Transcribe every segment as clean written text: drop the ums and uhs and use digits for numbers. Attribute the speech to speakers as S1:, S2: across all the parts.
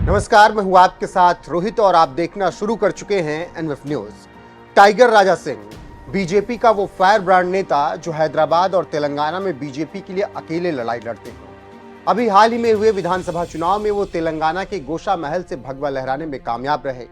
S1: नमस्कार, मैं हूं आपके साथ रोहित और आप देखना शुरू कर चुके हैं NF news. Tiger Raja Singh BJP का वो फायर ब्रांड नेता जो हैदराबाद और तेलंगाना में बीजेपी के लिए अकेले लड़ाई लड़ते हैं। अभी हाल ही में हुए विधानसभा चुनाव में वो तेलंगाना के गोशा महल से भगवा लहराने में कामयाब रहे।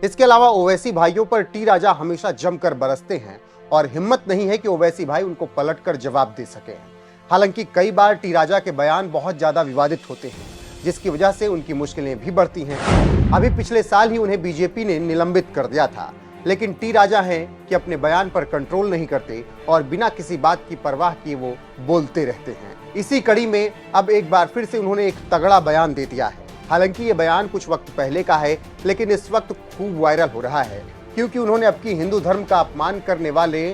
S1: इसके अलावा ओवैसी भाइयों पर टी राजा हमेशा जमकर बरसते हैं और हिम्मत नहीं है कि ओवैसी भाई उनको पलटकर जवाब दे सके। हालांकि कई बार टी राजा के बयान बहुत ज्यादा विवादित होते हैं, जिसकी वजह से उनकी मुश्किलें भी बढ़ती हैं। अभी पिछले साल ही उन्हें बीजेपी ने निलंबित कर दिया था, लेकिन टी राजा हैं कि अपने बयान पर कंट्रोल नहीं करते और बिना किसी बात की परवाह किए वो बोलते रहते हैं। इसी कड़ी में अब एक बार फिर से उन्होंने एक तगड़ा बयान दे दिया है। हालांकि ये बयान कुछ वक्त पहले का है, लेकिन इस वक्त खूब वायरल हो रहा है क्योंकि उन्होंने अब की हिंदू धर्म का अपमान करने वाले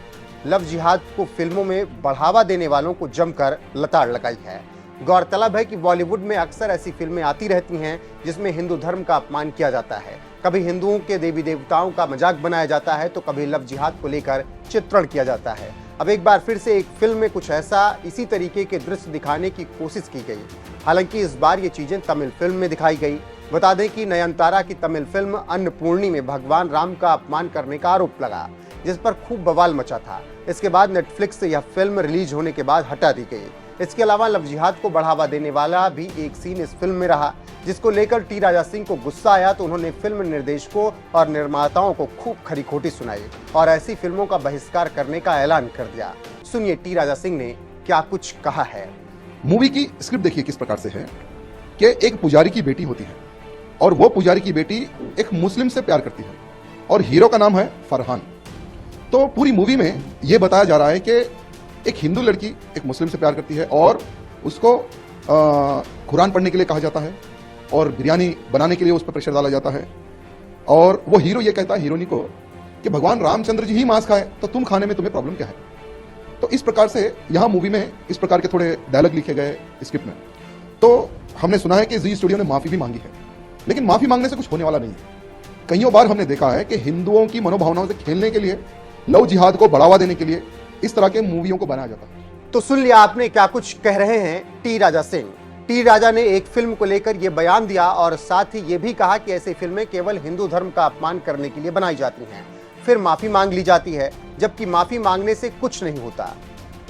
S1: लव जिहाद को फिल्मों में बढ़ावा देने वालों को जमकर लताड़ लगाई है। गौरतलब है कि बॉलीवुड में अक्सर ऐसी फिल्में आती रहती हैं जिसमें हिंदू धर्म का अपमान किया जाता है। कभी हिंदुओं के देवी देवताओं का मजाक बनाया जाता है तो कभी लव जिहाद को लेकर चित्रण किया जाता है। अब एक बार फिर से एक फिल्म में कुछ ऐसा इसी तरीके के दृश्य दिखाने की कोशिश की गई। हालांकि इस बार ये चीजें तमिल फिल्म में दिखाई गई। बता दें कि नयनतारा की तमिल फिल्म अन्नपूर्णी में भगवान राम का अपमान करने का आरोप लगा, जिस पर खूब बवाल मचा था। इसके बाद नेटफ्लिक्स से यह फिल्म रिलीज होने के बाद हटा दी गई। इसके अलावा लव जिहाद को बढ़ावा देने वाला भी एक सीन इस फिल्म में रहा, जिसको लेकर टी राजा सिंह को गुस्सा आया तो उन्होंने फिल्म निर्देशकों और निर्माताओं को खूब खरी खोटी सुनाई और ऐसी फिल्मों का बहिष्कार करने का ऐलान कर दिया। सुनिए टी राजा सिंह ने क्या कुछ कहा है।
S2: मूवी की स्क्रिप्ट देखिए किस प्रकार से है कि एक पुजारी की बेटी होती है और वो पुजारी की बेटी एक मुस्लिम से प्यार करती है और हीरो का नाम है फरहान। तो पूरी मूवी में ये बताया जा रहा है कि एक हिंदू लड़की एक मुस्लिम से प्यार करती है और उसको कुरान पढ़ने के लिए कहा जाता है और बिरयानी बनाने के लिए उस पर प्रेशर डाला जाता है और वो हीरो ये कहता है हीरोनी को कि भगवान रामचंद्र जी ही मांस खाए तो तुम खाने में तुम्हें प्रॉब्लम क्या है। तो इस प्रकार से यहाँ मूवी में इस प्रकार के थोड़े डायलॉग लिखे गए स्क्रिप्ट में। तो हमने सुना है कि जी स्टूडियो ने माफी भी मांगी है, लेकिन माफी मांगने से कुछ होने वाला नहीं है। कईयों बार हमने देखा है कि हिंदुओं की मनोभावनाओं से खेलने के लिए, लव जिहाद को बढ़ावा देने के लिए इस तरह के मूवियों को बनाया जाता है।
S1: तो सुन लिया आपने क्या कुछ कह रहे हैं टी राजा सिंह। टी राजा ने एक फिल्म को लेकर यह बयान दिया और साथ ही ये भी कहा कि ऐसी फिल्में केवल हिंदू धर्म का अपमान करने के लिए बनाई जाती हैं, फिर माफी मांग ली जाती है, जबकि माफी मांगने से कुछ नहीं होता।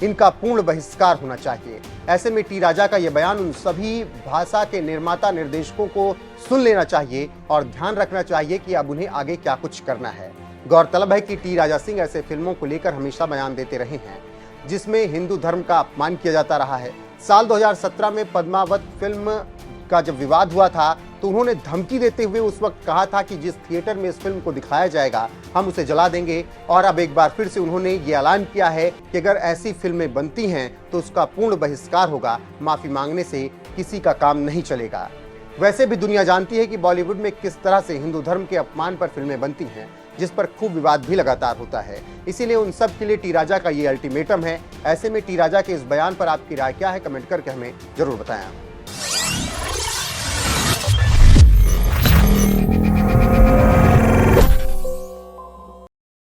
S1: इनका पूर्ण बहिष्कार होना चाहिए। ऐसे में टी राजा का यह बयान उन सभी भाषा के निर्माता निर्देशकों को सुन लेना चाहिए और ध्यान रखना चाहिए कि अब उन्हें आगे क्या कुछ करना है। गौरतलब है कि टी राजा सिंह ऐसे फिल्मों को लेकर हमेशा बयान देते रहे हैं जिसमें हिंदू धर्म का अपमान किया जाता रहा है। साल 2017 में पद्मावत फिल्म का जब विवाद हुआ था तो उन्होंने धमकी देते हुए उस वक्त कहा था कि जिस थिएटर में इस फिल्म को दिखाया जाएगा हम उसे जला देंगे। और अब एक बार फिर से उन्होंने ये ऐलान किया है कि अगर ऐसी फिल्में बनती हैं तो उसका पूर्ण बहिष्कार होगा। माफी मांगने से किसी का काम नहीं चलेगा। वैसे भी दुनिया जानती है कि बॉलीवुड में किस तरह से हिंदू धर्म के अपमान पर फिल्में बनती हैं, जिस पर खूब विवाद भी लगातार होता है। इसीलिए उन सब के लिए टी राजा का ये अल्टीमेटम है। ऐसे में टी राजा के इस बयान पर आपकी राय क्या है, कमेंट करके हमें जरूर बताएं।